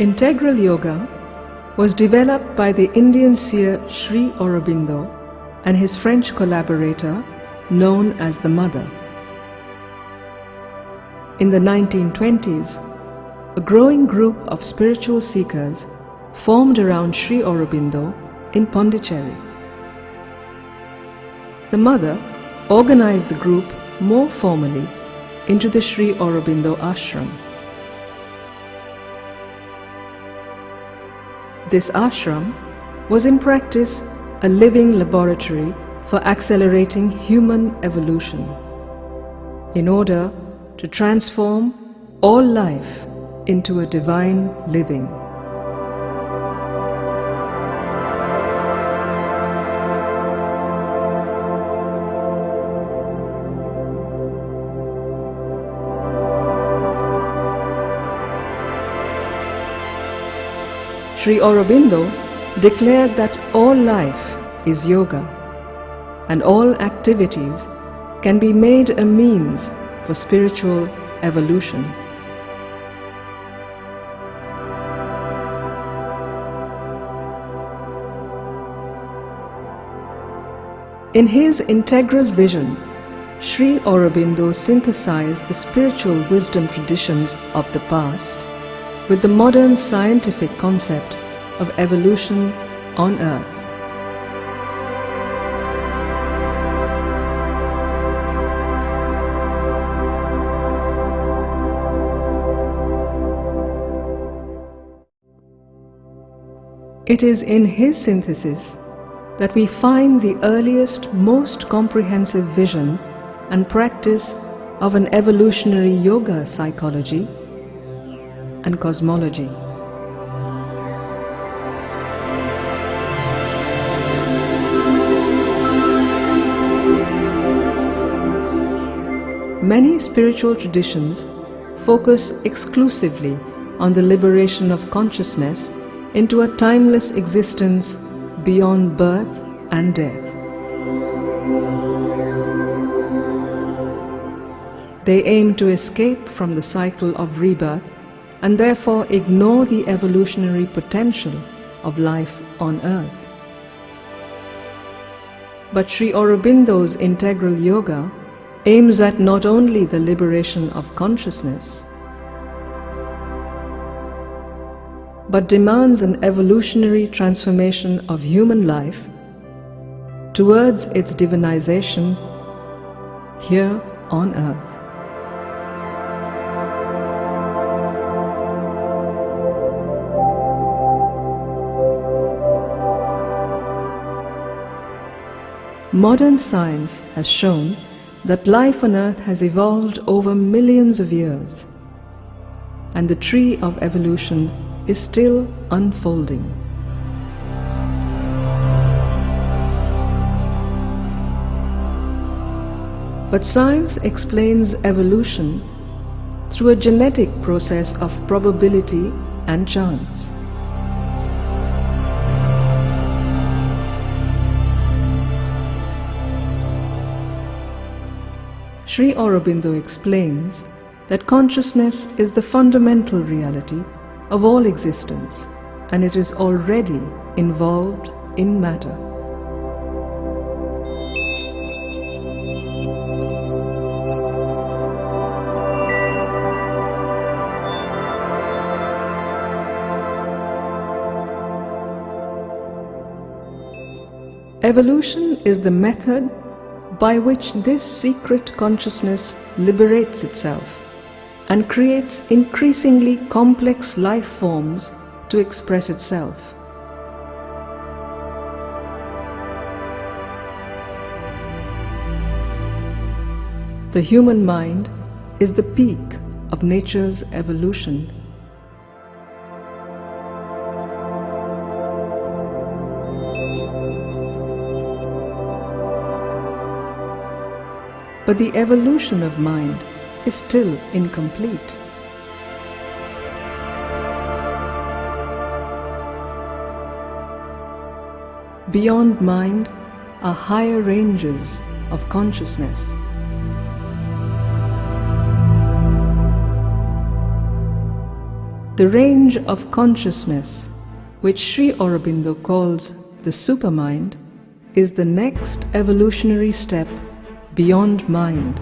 Integral yoga was developed by the Indian seer Sri Aurobindo and his French collaborator known as the Mother. In the 1920s, a growing group of spiritual seekers formed around Sri Aurobindo in Pondicherry. The Mother organized the group more formally into the Sri Aurobindo Ashram. This ashram was in practice a living laboratory for accelerating human evolution in order to transform all life into a divine living. Sri Aurobindo declared that all life is yoga and all activities can be made a means for spiritual evolution. In his integral vision, Sri Aurobindo synthesized the spiritual wisdom traditions of the past with the modern scientific concept of evolution on Earth. It is in his synthesis that we find the earliest, most comprehensive vision and practice of an evolutionary yoga psychology and cosmology. Many spiritual traditions focus exclusively on the liberation of consciousness into a timeless existence beyond birth and death. They aim to escape from the cycle of rebirth and therefore ignore the evolutionary potential of life on Earth. But Sri Aurobindo's integral yoga aims at not only the liberation of consciousness, but demands an evolutionary transformation of human life towards its divinization here on Earth. Modern science has shown that life on Earth has evolved over millions of years, and the tree of evolution is still unfolding. But science explains evolution through a genetic process of probability and chance. Sri Aurobindo explains that consciousness is the fundamental reality of all existence, and it is already involved in matter. Evolution is the method by which this secret consciousness liberates itself and creates increasingly complex life forms to express itself. The human mind is the peak of nature's evolution. But the evolution of mind is still incomplete. Beyond mind are higher ranges of consciousness. The range of consciousness, which Sri Aurobindo calls the supermind, is the next evolutionary step beyond mind.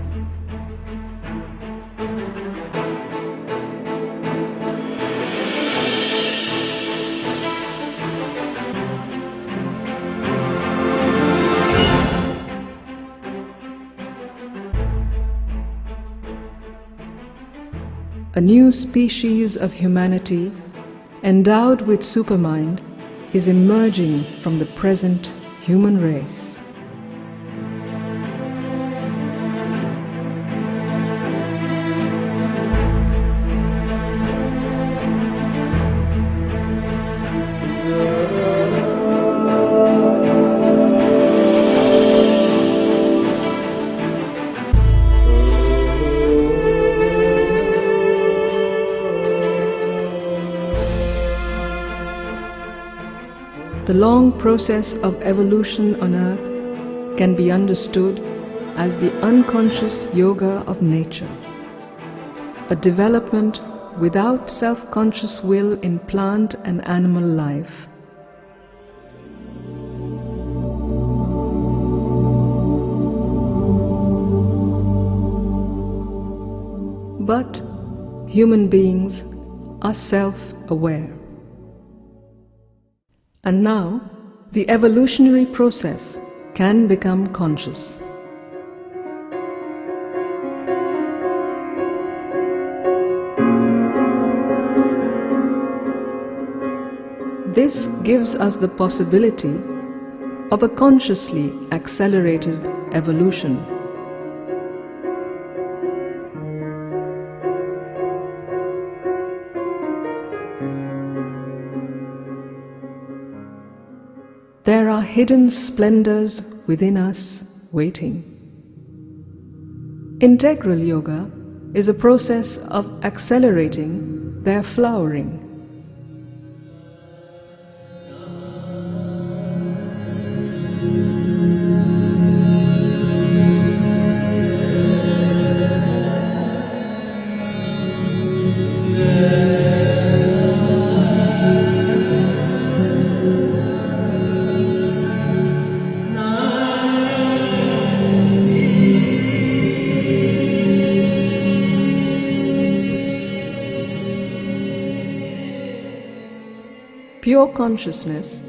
A new species of humanity, endowed with supermind, is emerging from the present human race. The long process of evolution on Earth can be understood as the unconscious yoga of nature, a development without self-conscious will in plant and animal life. But human beings are self-aware. And now, the evolutionary process can become conscious. This gives us the possibility of a consciously accelerated evolution. There are hidden splendors within us waiting. Integral yoga is a process of accelerating their flowering. Pure consciousness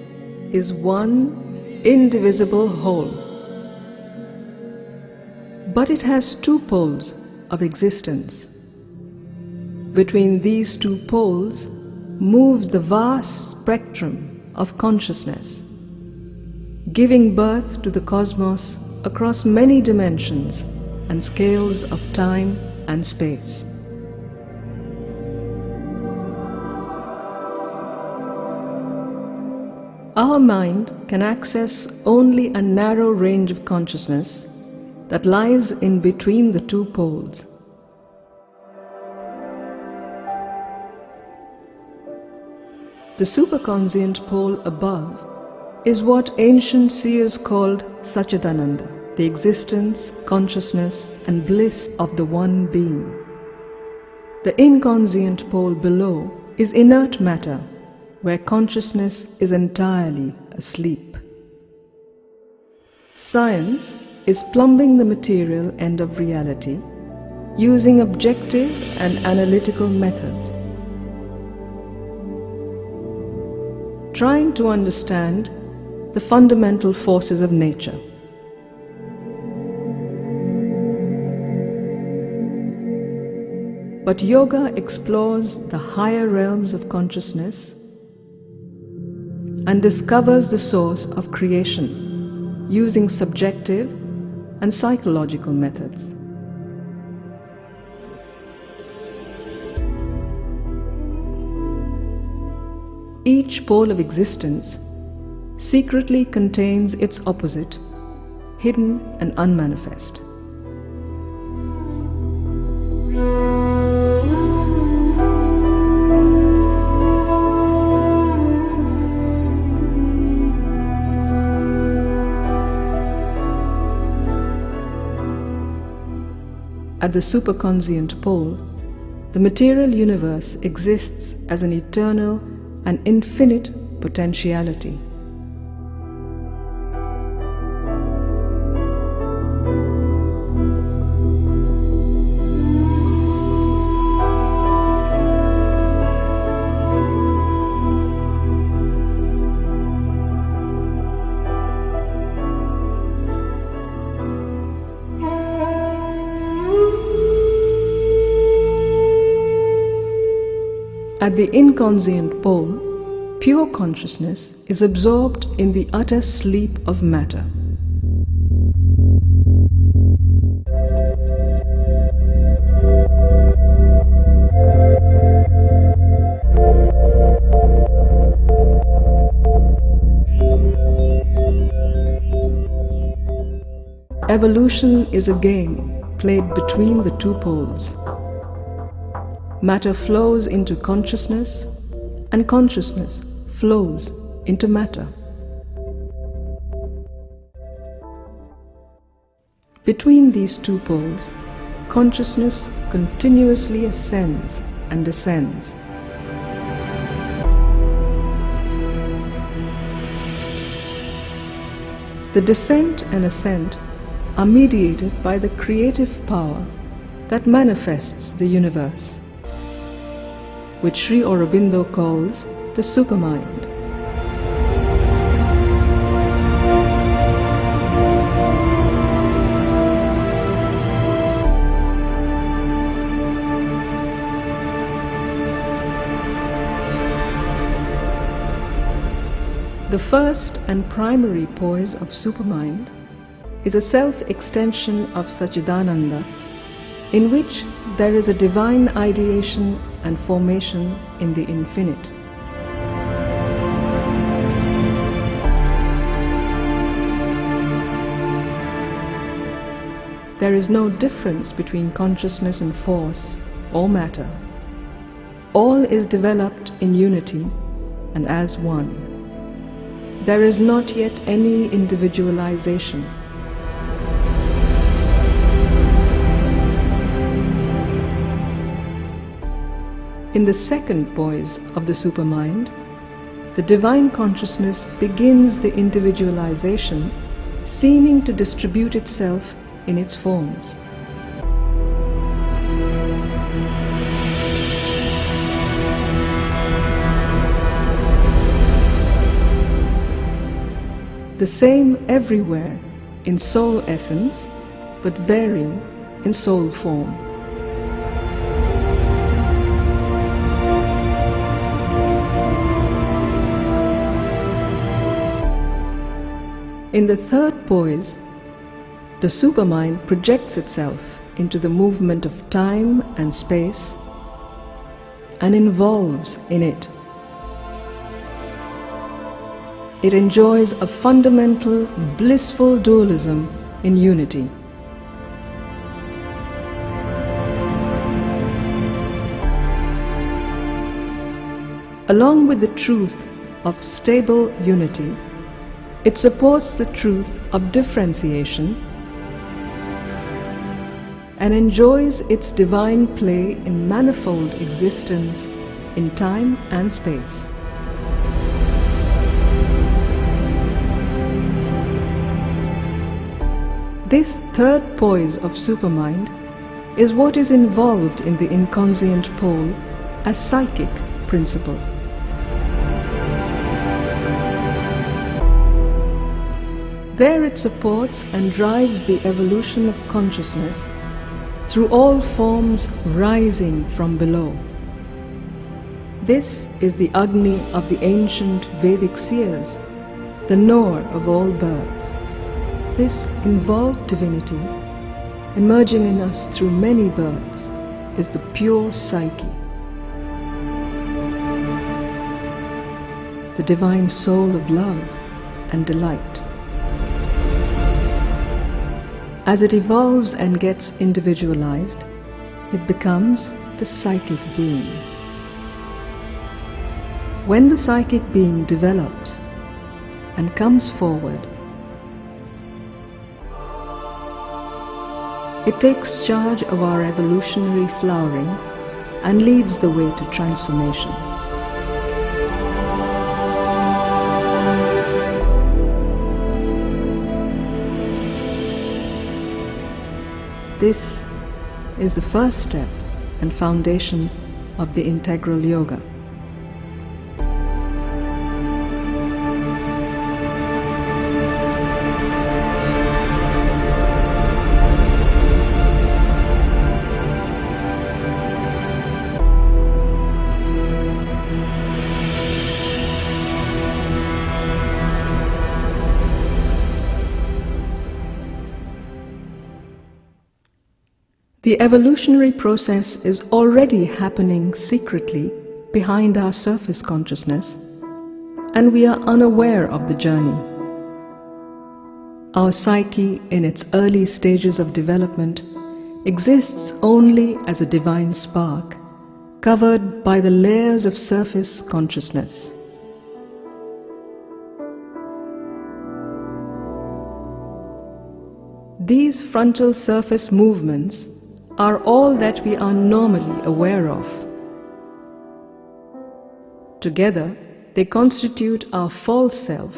is one indivisible whole, but it has two poles of existence. Between these two poles moves the vast spectrum of consciousness, giving birth to the cosmos across many dimensions and scales of time and space. Our mind can access only a narrow range of consciousness that lies in between the two poles. The superconscient pole above is what ancient seers called Satchidananda, the existence, consciousness, and bliss of the One Being. The inconscient pole below is inert matter, where consciousness is entirely asleep. Science is plumbing the material end of reality using objective and analytical methods, trying to understand the fundamental forces of nature. But yoga explores the higher realms of consciousness and discovers the source of creation using subjective and psychological methods. Each pole of existence secretly contains its opposite, hidden and unmanifest. At the superconscient pole, the material universe exists as an eternal and infinite potentiality. At the inconscient pole, pure consciousness is absorbed in the utter sleep of matter. Evolution is a game played between the two poles. Matter flows into consciousness, and consciousness flows into matter. Between these two poles, consciousness continuously ascends and descends. The descent and ascent are mediated by the creative power that manifests the universe, which Sri Aurobindo calls the supermind. The first and primary poise of supermind is a self-extension of Satchidananda, in which there is a divine ideation and formation in the infinite. There is no difference between consciousness and force or matter. All is developed in unity and as one. There is not yet any individualization. In the second poise of the supermind, the divine consciousness begins the individualization, seeming to distribute itself in its forms. The same everywhere in soul essence, but varying in soul form. In the third poise, the supermind projects itself into the movement of time and space and involves in it. It enjoys a fundamental, blissful dualism in unity. Along with the truth of stable unity, it supports the truth of differentiation and enjoys its divine play in manifold existence in time and space. This third poise of supermind is what is involved in the inconscient pole as psychic principle. There it supports and drives the evolution of consciousness through all forms rising from below. This is the Agni of the ancient Vedic seers, the knower of all births. This involved divinity, emerging in us through many births, is the pure psyche, the divine soul of love and delight. As it evolves and gets individualized, it becomes the psychic being. When the psychic being develops and comes forward, it takes charge of our evolutionary flowering and leads the way to transformation. This is the first step and foundation of the integral yoga. The evolutionary process is already happening secretly behind our surface consciousness, and we are unaware of the journey. Our psyche, in its early stages of development, exists only as a divine spark, covered by the layers of surface consciousness. These frontal surface movements are all that we are normally aware of. Together, they constitute our false self,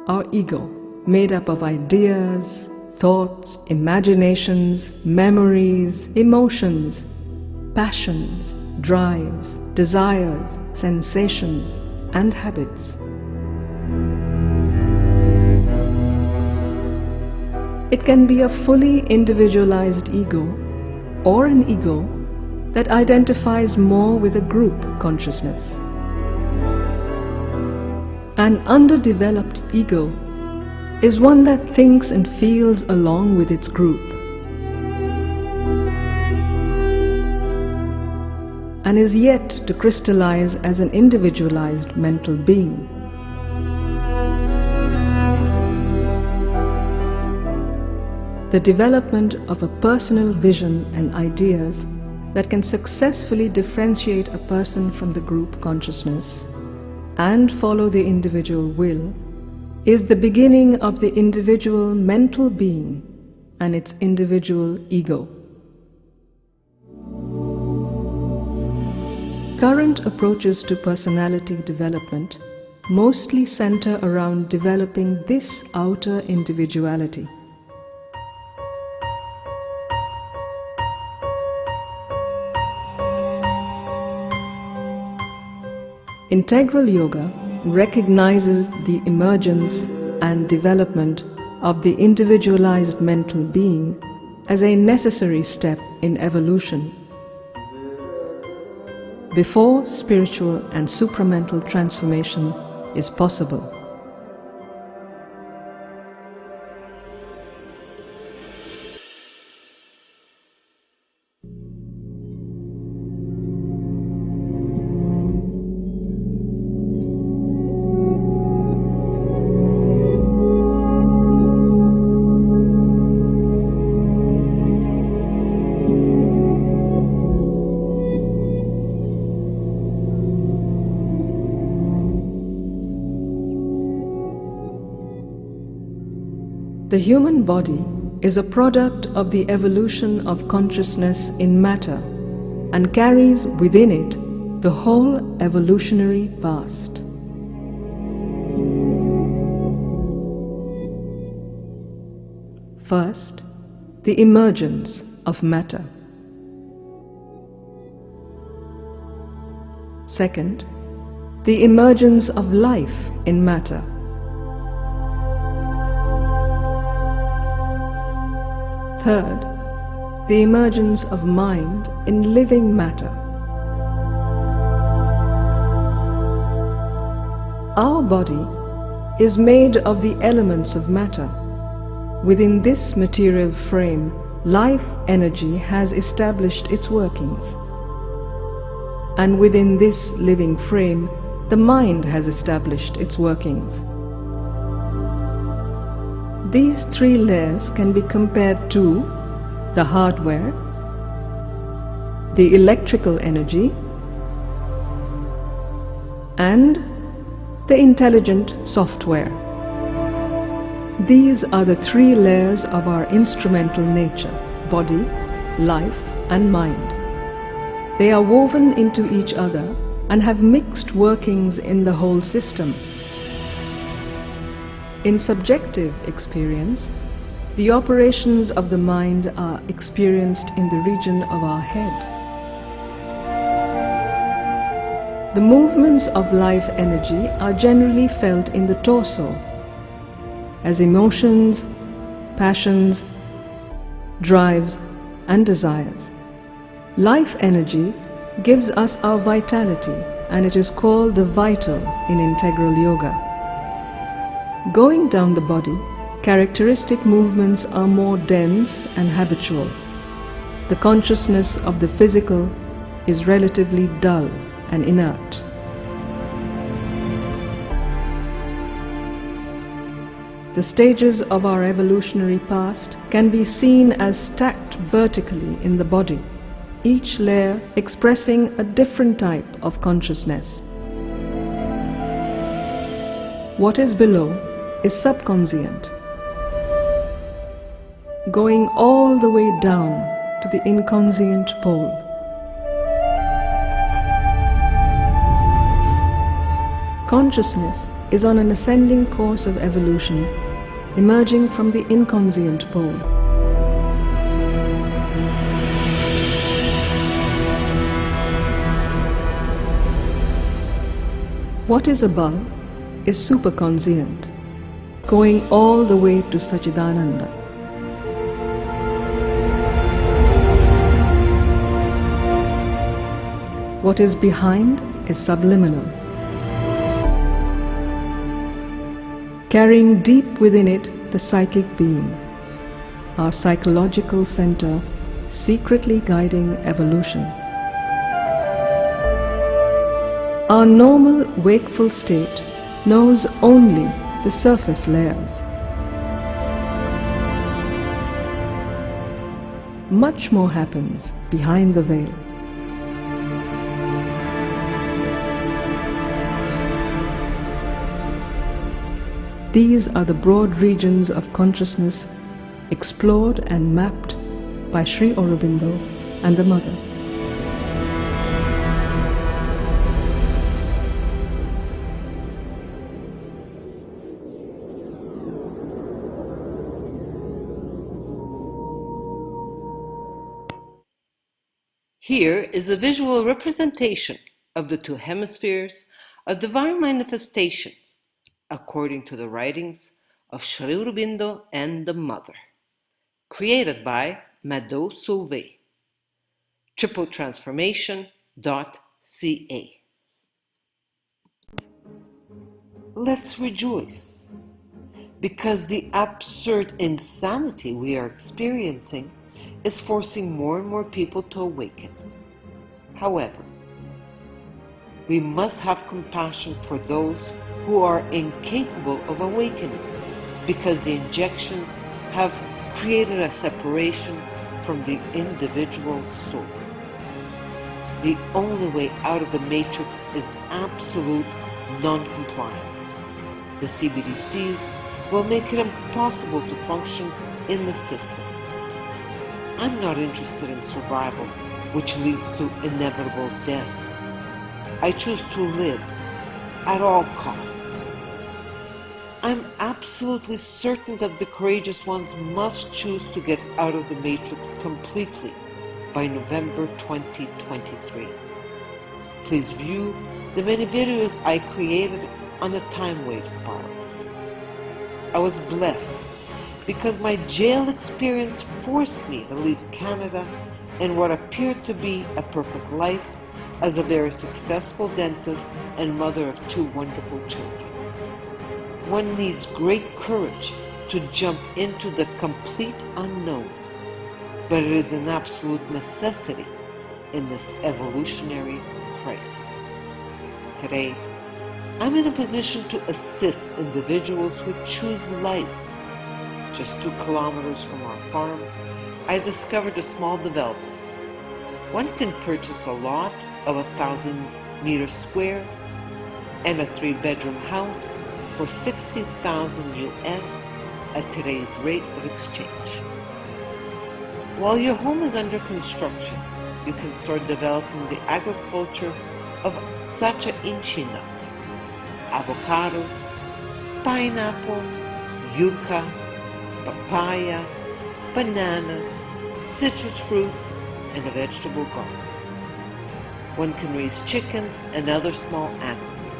our ego, made up of ideas, thoughts, imaginations, memories, emotions, passions, drives, desires, sensations, and habits. It can be a fully individualized ego, or an ego that identifies more with a group consciousness. An underdeveloped ego is one that thinks and feels along with its group, and is yet to crystallize as an individualized mental being. The development of a personal vision and ideas that can successfully differentiate a person from the group consciousness and follow the individual will is the beginning of the individual mental being and its individual ego. Current approaches to personality development mostly center around developing this outer individuality. Integral yoga recognizes the emergence and development of the individualized mental being as a necessary step in evolution before spiritual and supramental transformation is possible. The human body is a product of the evolution of consciousness in matter and carries within it the whole evolutionary past. First, the emergence of matter. Second, the emergence of life in matter. Third, the emergence of mind in living matter. Our body is made of the elements of matter. Within this material frame, life energy has established its workings. And within this living frame, the mind has established its workings. These three layers can be compared to the hardware, the electrical energy, and the intelligent software. These are the three layers of our instrumental nature: body, life, and mind. They are woven into each other and have mixed workings in the whole system. In subjective experience, the operations of the mind are experienced in the region of our head. The movements of life energy are generally felt in the torso as emotions, passions, drives, and desires. Life energy gives us our vitality, and it is called the vital in integral yoga. Going down the body, characteristic movements are more dense and habitual. The consciousness of the physical is relatively dull and inert. The stages of our evolutionary past can be seen as stacked vertically in the body, each layer expressing a different type of consciousness. What is below is subconscient, going all the way down to the inconscient pole. Consciousness is on an ascending course of evolution, emerging from the inconscient pole. What is above is superconscient, going all the way to Sachidananda. What is behind is subliminal, carrying deep within it the psychic being, our psychological center, secretly guiding evolution. Our normal wakeful state knows only the surface layers. Much more happens behind the veil. These are the broad regions of consciousness explored and mapped by Sri Aurobindo and the Mother. Here is a visual representation of the two hemispheres of divine manifestation according to the writings of Sri Aurobindo and the Mother, created by Mado Sauvé. tripletransformation.ca. Let's rejoice, because the absurd insanity we are experiencing is forcing more and more people to awaken. However, we must have compassion for those who are incapable of awakening, because the injections have created a separation from the individual soul. The only way out of the matrix is absolute non-compliance. The CBDCs will make it impossible to function in the system. I'm not interested in survival, which leads to inevitable death. I choose to live at all costs. I'm absolutely certain that the courageous ones must choose to get out of the matrix completely by November 2023. Please view the many videos I created on the time wave spirals. I was blessed because my jail experience forced me to leave Canada and what appeared to be a perfect life as a very successful dentist and mother of two wonderful children. One needs great courage to jump into the complete unknown, but it is an absolute necessity in this evolutionary crisis. Today, I'm in a position to assist individuals who choose life. Just 2 kilometers from our farm, I discovered a small development. One can purchase a lot of 1,000 meters square and a 3-bedroom house for $60,000 US at today's rate of exchange. While your home is under construction, you can start developing the agriculture of Sacha Inchi nut, avocados, pineapple, yucca, papaya, bananas, citrus fruit, and a vegetable garden. One can raise chickens and other small animals.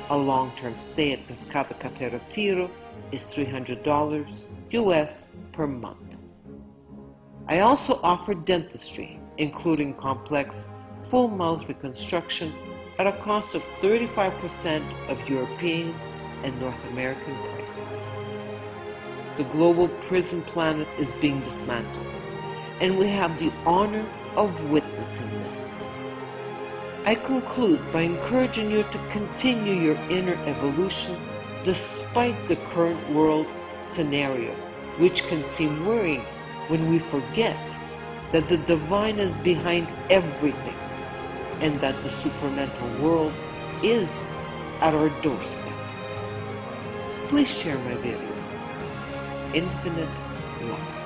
A long-term stay at Cascata Cafe Retiro is $300 US per month. I also offer dentistry, including complex full-mouth reconstruction at a cost of 35% of European and North American prices. The global prison planet is being dismantled, and we have the honor of witnessing this. I conclude by encouraging you to continue your inner evolution despite the current world scenario, which can seem worrying when we forget that the divine is behind everything and that the supramental world is at our doorstep. Please share my videos. Infinite love.